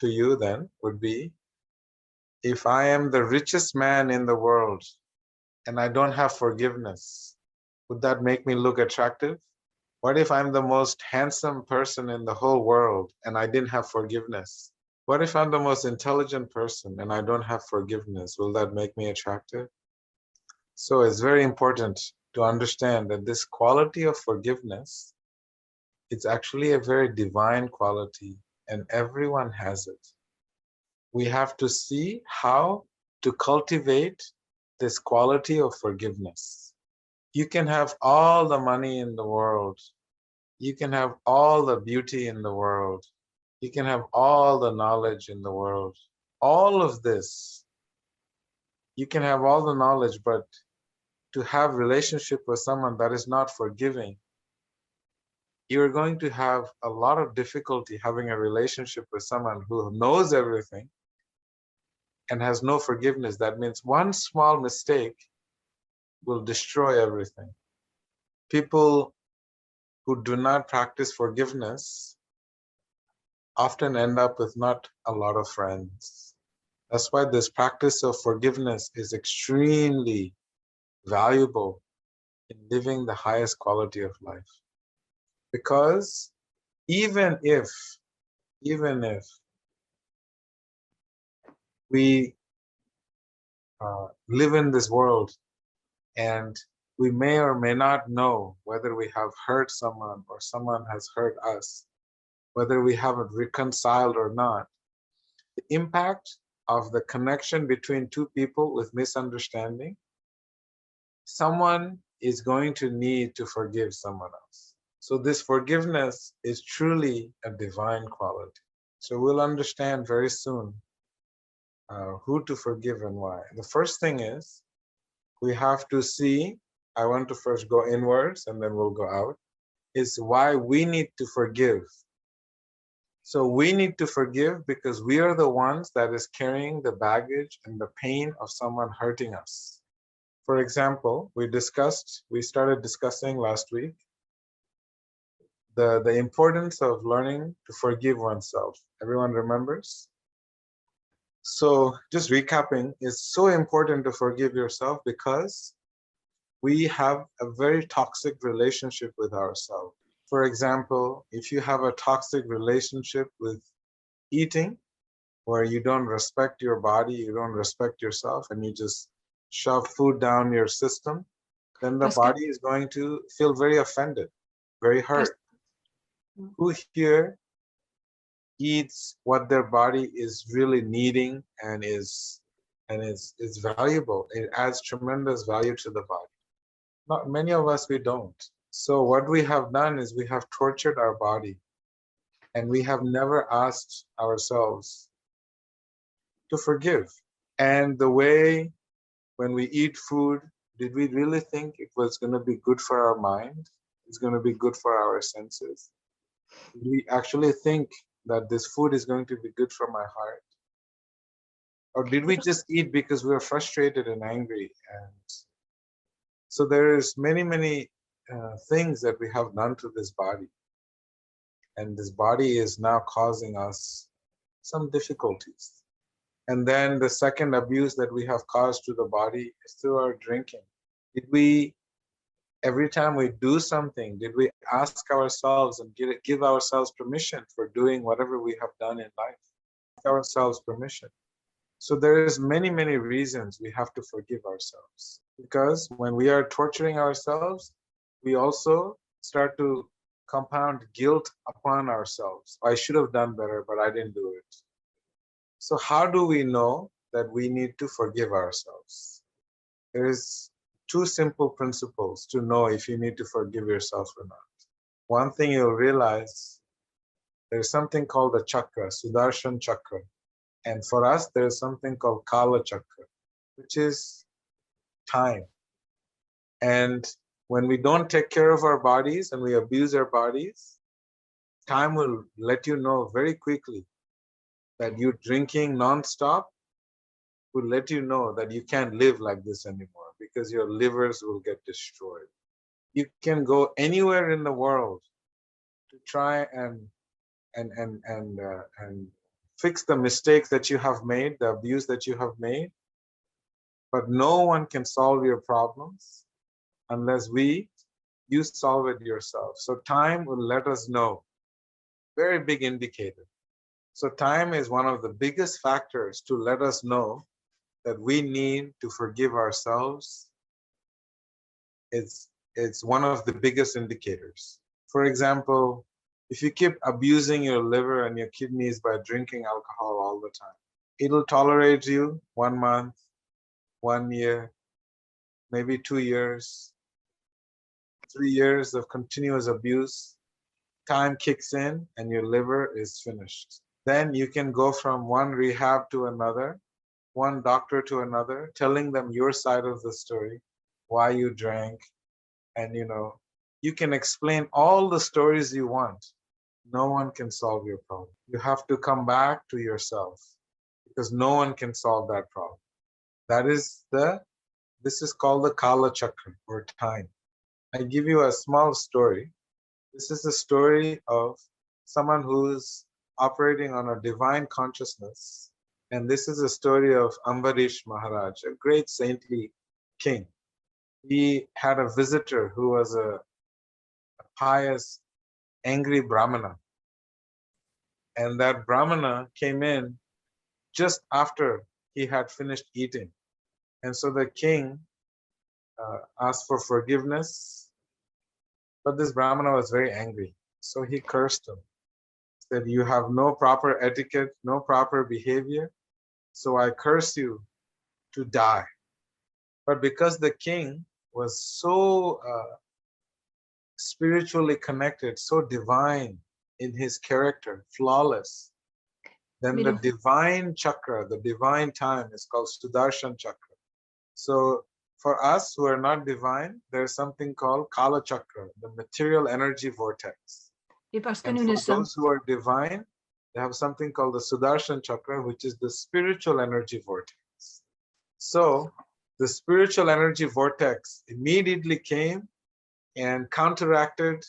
to you then would be, if I am the richest man in the world and I don't have forgiveness, would that make me look attractive? What if I'm the most handsome person in the whole world and I didn't have forgiveness? What if I'm the most intelligent person and I don't have forgiveness? Will that make me attractive? So it's very important to understand that this quality of forgiveness, it's actually a very divine quality and everyone has it. We have to see how to cultivate this quality of forgiveness. You can have all the money in the world. You can have all the beauty in the world. You can have all the knowledge in the world. All of this, you can have all the knowledge, but to have relationship with someone that is not forgiving, you're going to have a lot of difficulty having a relationship with someone who knows everything and has no forgiveness. That means one small mistake will destroy everything. People who do not practice forgiveness often end up with not a lot of friends. That's why this practice of forgiveness is extremely valuable in living the highest quality of life. Because even if we live in this world and we may or may not know whether we have hurt someone or someone has hurt us, whether we haven't reconciled or not, the impact of the connection between two people with misunderstanding, someone is going to need to forgive someone else. So this forgiveness is truly a divine quality. So we'll understand very soon who to forgive and why. The first thing is we have to see, I want to first go inwards and then we'll go out, is why we need to forgive. So we need to forgive because we are the ones that is carrying the baggage and the pain of someone hurting us. For example, we started discussing last week the importance of learning to forgive oneself. Everyone remembers? So just recapping, it's so important to forgive yourself because we have a very toxic relationship with ourselves. For example, if you have a toxic relationship with eating, where you don't respect your body, you don't respect yourself, and you just shove food down your system, then the Oscar, body is going to feel very offended, very hurt. Who here eats what their body is really needing and is valuable? It adds tremendous value to the body. Not many of us, we don't. So what we have done is we have tortured our body and we have never asked ourselves to forgive. And the way when we eat food, did we really think it was going to be good for our mind? It's going to be good for our senses? Did we actually think that this food is going to be good for my heart? Or did we just eat because we were frustrated and angry? And so there is many things that we have done to this body. And this body is now causing us some difficulties. And then the second abuse that we have caused to the body is through our drinking. Did we, every time we do something, did we ask ourselves and give ourselves permission for doing whatever we have done in life? Ask ourselves permission. So there's many reasons we have to forgive ourselves. Because when we are torturing ourselves, we also start to compound guilt upon ourselves. I should have done better, but I didn't do it. So how do we know that we need to forgive ourselves? There is two simple principles to know if you need to forgive yourself or not. One thing you'll realize, there's something called a chakra, Sudarshan chakra. And for us, there's something called Kala chakra, which is time. And when we don't take care of our bodies and we abuse our bodies, time will let you know very quickly that you drinking nonstop will let you know that you can't live like this anymore because your livers will get destroyed. You can go anywhere in the world to try and fix the mistakes that you have made, the abuse that you have made, but no one can solve your problems unless you solve it yourself. So time will let us know. Very big indicator. So time is one of the biggest factors to let us know that we need to forgive ourselves. It's one of the biggest indicators. For example, if you keep abusing your liver and your kidneys by drinking alcohol all the time, it'll tolerate you 1 month, 1 year, maybe 2 years, 3 years of continuous abuse. Time kicks in and your liver is finished. Then you can go from one rehab to another, one doctor to another, telling them your side of the story, why you drank, and you can explain all the stories you want. No one can solve your problem. You have to come back to yourself because no one can solve that problem. This is called the Kala Chakra, or time. I give you a small story. This is a story of someone who's operating on a divine consciousness. And this is a story of Ambarish Maharaj, a great saintly king. He had a visitor who was a pious, angry Brahmana. And that Brahmana came in just after he had finished eating. And so the king asked for forgiveness, but this Brahmana was very angry. So he cursed him, said, "You have no proper etiquette, no proper behavior, so I curse you to die." But because the king was so spiritually connected, so divine in his character, flawless, then the divine chakra, the divine time is called Sudarshan chakra. So for us who are not divine, there's something called Kala chakra, the material energy vortex. And for those who are divine, they have something called the Sudarshan chakra, which is the spiritual energy vortex. So the spiritual energy vortex immediately came and counteracted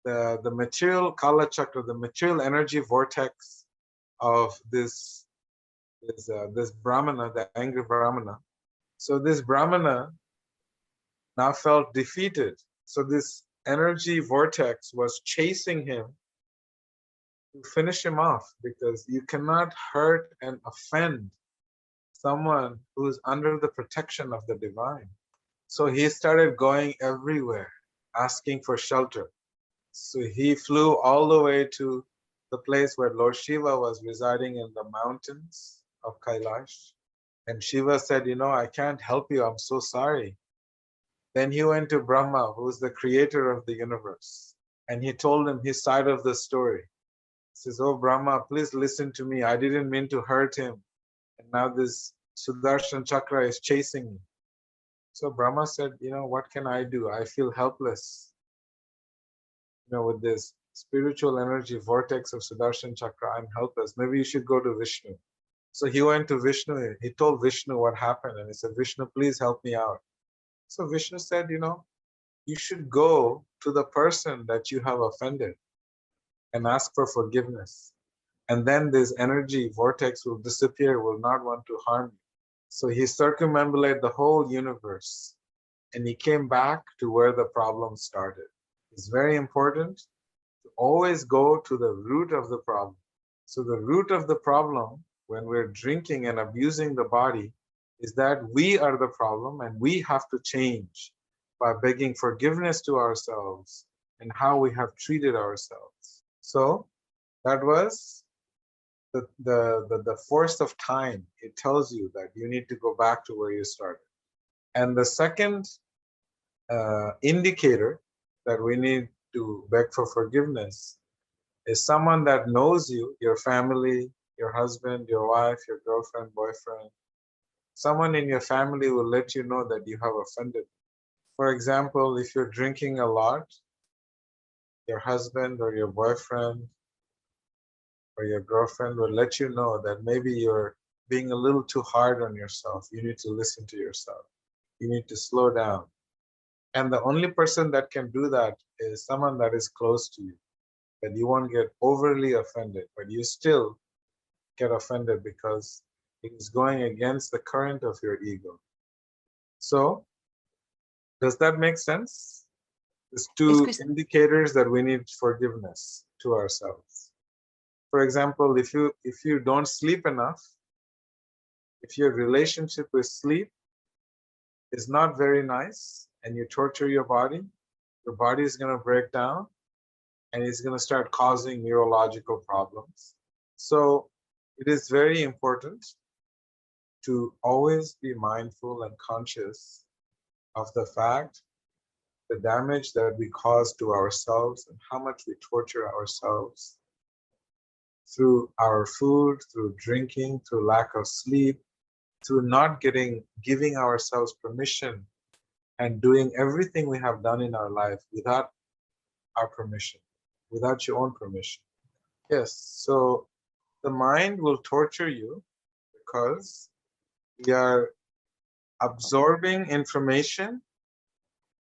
the material Kala chakra, the material energy vortex of this Brahmana, the angry Brahmana. So this Brahmana now felt defeated. So this energy vortex was chasing him to finish him off, because you cannot hurt and offend someone who is under the protection of the divine. So he started going everywhere, asking for shelter. So he flew all the way to the place where Lord Shiva was residing in the mountains of Kailash. And Shiva said, I can't help you, I'm so sorry. Then he went to Brahma, who is the creator of the universe, and he told him his side of the story. He says, "Oh Brahma, please listen to me. I didn't mean to hurt him. And now this Sudarshan chakra is chasing me." So Brahma said, "What can I do? I feel helpless. With this spiritual energy vortex of Sudarshan chakra, I'm helpless. Maybe you should go to Vishnu." So he went to Vishnu. He told Vishnu what happened, and he said, "Vishnu, please help me out." So Vishnu said, you should go to the person that you have offended and ask for forgiveness. And then this energy vortex will disappear, will not want to harm you. So he circumambulated the whole universe, and he came back to where the problem started. It's very important to always go to the root of the problem. So the root of the problem when we're drinking and abusing the body is that we are the problem, and we have to change by begging forgiveness to ourselves and how we have treated ourselves. So that was the force of time. It tells you that you need to go back to where you started. And the second indicator that we need to beg for forgiveness is someone that knows you, your family, your husband, your wife, your girlfriend, boyfriend. Someone in your family will let you know that you have offended. For example, if you're drinking a lot, your husband or your boyfriend or your girlfriend will let you know that maybe you're being a little too hard on yourself. You need to listen to yourself. You need to slow down. And the only person that can do that is someone that is close to you, that you won't get overly offended, but you still get offended because it is going against the current of your ego. So, does that make sense? There's two indicators that we need forgiveness to ourselves. For example, if you don't sleep enough, if your relationship with sleep is not very nice and you torture your body is going to break down and it's going to start causing neurological problems. So it is very important to always be mindful and conscious of the fact, the damage that we cause to ourselves and how much we torture ourselves through our food, through drinking, through lack of sleep, through not giving ourselves permission and doing everything we have done in our life without our permission, without your own permission. Yes, so the mind will torture you because we are absorbing information.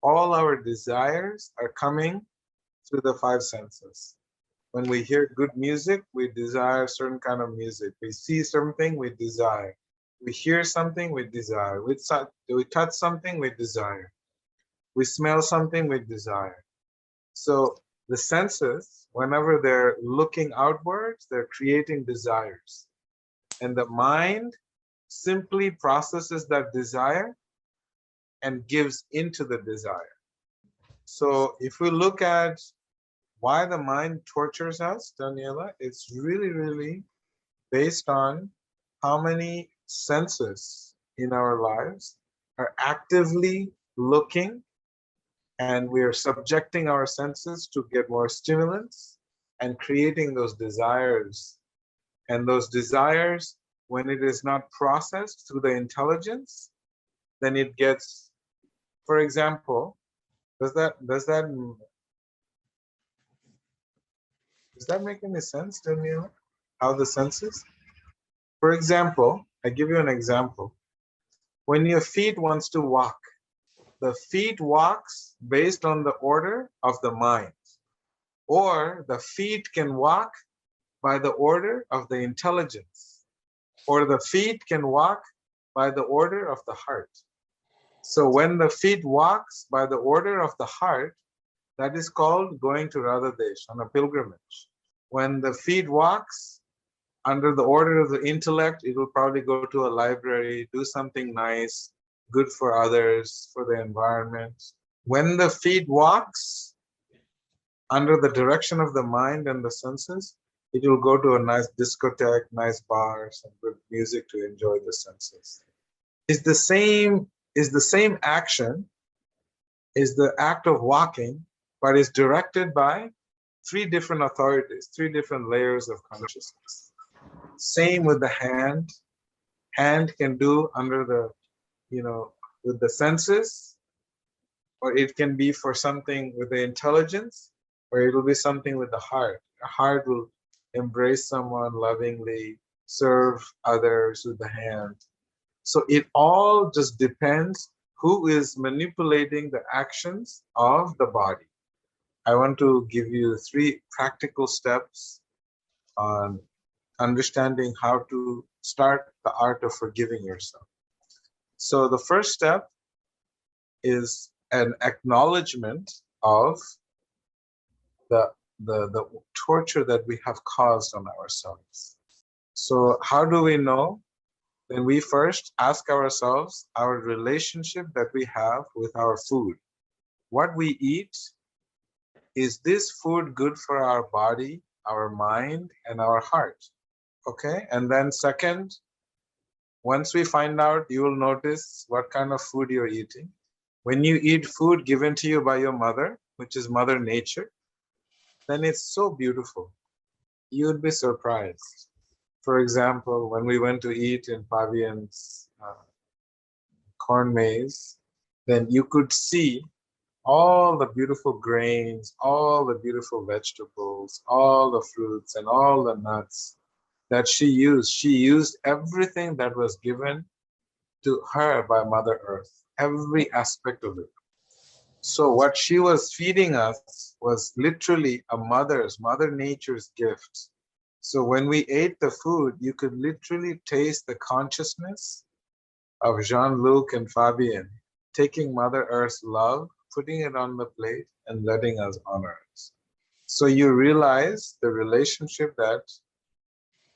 All our desires are coming through the five senses. When we hear good music, we desire certain kind of music. We see something, we desire. We hear something, we desire. We touch something, we desire. We smell something, we desire. So the senses, whenever they're looking outwards, they're creating desires. And the mind simply processes that desire and gives into the desire. So if we look at why the mind tortures us, Daniela, it's really, really based on how many senses in our lives are actively looking, and we are subjecting our senses to get more stimulants and creating those desires. And those desires, when it is not processed through the intelligence, then it gets, for example, does that make any sense, Daniela? How the senses? For example, I give you an example. When your feet wants to walk, the feet walks based on the order of the mind, or the feet can walk by the order of the intelligence, or the feet can walk by the order of the heart. So when the feet walks by the order of the heart, that is called going to Radhadesh on a pilgrimage. When the feet walks under the order of the intellect, it will probably go to a library, do something nice, good for others, for the environment. When the feet walks under the direction of the mind and the senses, it will go to a nice discotheque, nice bar, some good music to enjoy the senses. Is the same action, is the act of walking, but is directed by three different authorities, three different layers of consciousness. Same with the hand. Hand can do under the, with the senses, or it can be for something with the intelligence, or it will be something with the heart. The heart will embrace someone lovingly, serve others with the hand. So it all just depends who is manipulating the actions of the body. I want to give you 3 practical steps on understanding how to start the art of forgiving yourself. So the first step is an acknowledgement of the torture that we have caused on ourselves. So how do we know? Then we first ask ourselves our relationship that we have with our food. What we eat, is this food good for our body, our mind, and our heart? Okay, and then second, once we find out, you will notice what kind of food you're eating. When you eat food given to you by your mother, which is Mother Nature, then it's so beautiful. You would be surprised. For example, when we went to eat in Pavian's corn maze, then you could see all the beautiful grains, all the beautiful vegetables, all the fruits, and all the nuts that she used. She used everything that was given to her by Mother Earth, every aspect of it. So what she was feeding us was literally Mother Nature's gift. So when we ate the food, you could literally taste the consciousness of Jean-Luc and Fabian taking Mother Earth's love, putting it on the plate, and letting us honor it. So you realize the relationship that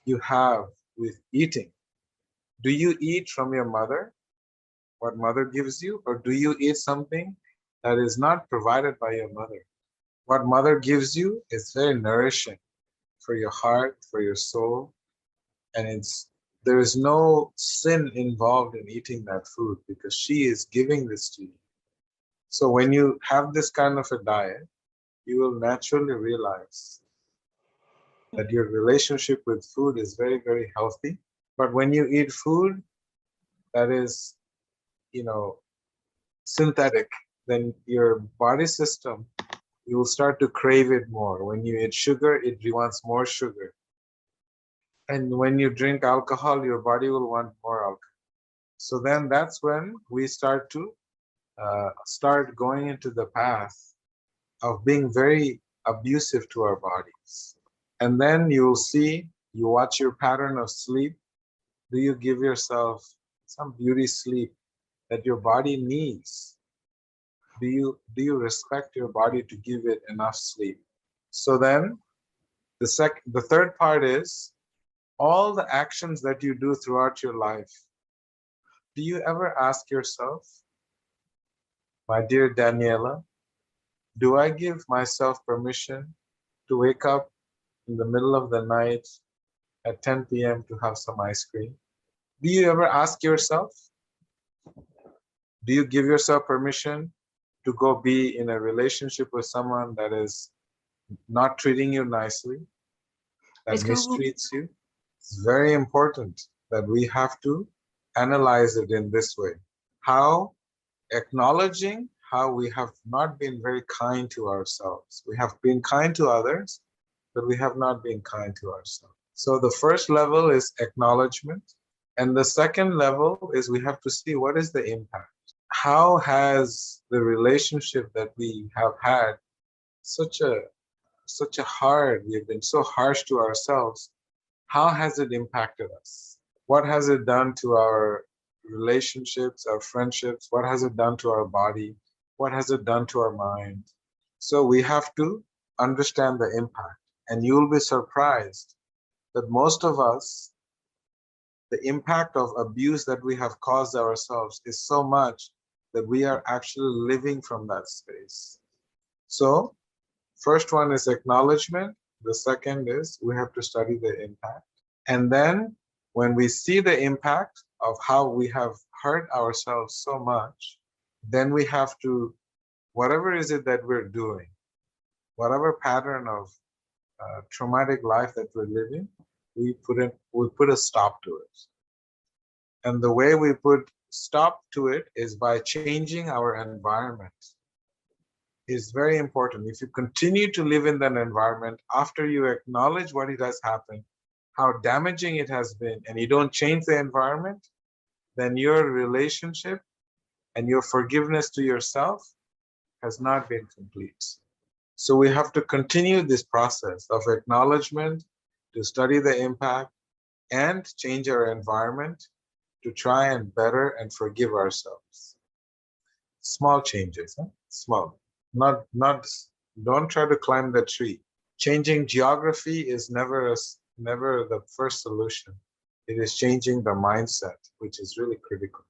you have with eating. Do you eat from your mother, what mother gives you, or do you eat something that is not provided by your mother? What mother gives you is very nourishing for your heart, for your soul, and there is no sin involved in eating that food because she is giving this to you. So when you have this kind of a diet, you will naturally realize that your relationship with food is very, very healthy. But when you eat food that is, synthetic, then your body system, you will start to crave it more. When you eat sugar, it wants more sugar. And when you drink alcohol, your body will want more alcohol. So then that's when we start to start going into the path of being very abusive to our bodies. And then you'll see, you watch your pattern of sleep. Do you give yourself some beauty sleep that your body needs? Do you respect your body to give it enough sleep? So then the third part is all the actions that you do throughout your life. Do you ever ask yourself, my dear Daniela, do I give myself permission to wake up in the middle of the night at 10 p.m. to have some ice cream? Do you ever ask yourself? Do you give yourself permission to go be in a relationship with someone that is not treating you nicely, that mistreats you? It's very important that we have to analyze it in this way. How acknowledging how we have not been very kind to ourselves. We have been kind to others, but we have not been kind to ourselves. So the first level is acknowledgement. And the second level is we have to see what is the impact. How has the relationship that we have had such a hard, we've been so harsh to ourselves, how has it impacted us? What has it done to our relationships, our friendships? What has it done to our body? What has it done to our mind? So we have to understand the impact. And you'll be surprised that most of us, the impact of abuse that we have caused ourselves is so much that we are actually living from that space. So first one is acknowledgement. The second is we have to study the impact. And then when we see the impact of how we have hurt ourselves so much, then we have to, whatever is it that we're doing, whatever pattern of traumatic life that we're living, we put a stop to it. And the way we put stop to it is by changing our environment. Is very important. If you continue to live in that environment after you acknowledge what it has happened, how damaging it has been, and you don't change the environment, then your relationship and your forgiveness to yourself has not been complete. So we have to continue this process of acknowledgement, to study the impact, and change our environment to try and better and forgive ourselves. Small changes, huh? Small. Not don't try to climb the tree. Changing geography is never the first solution. It is changing the mindset, which is really critical.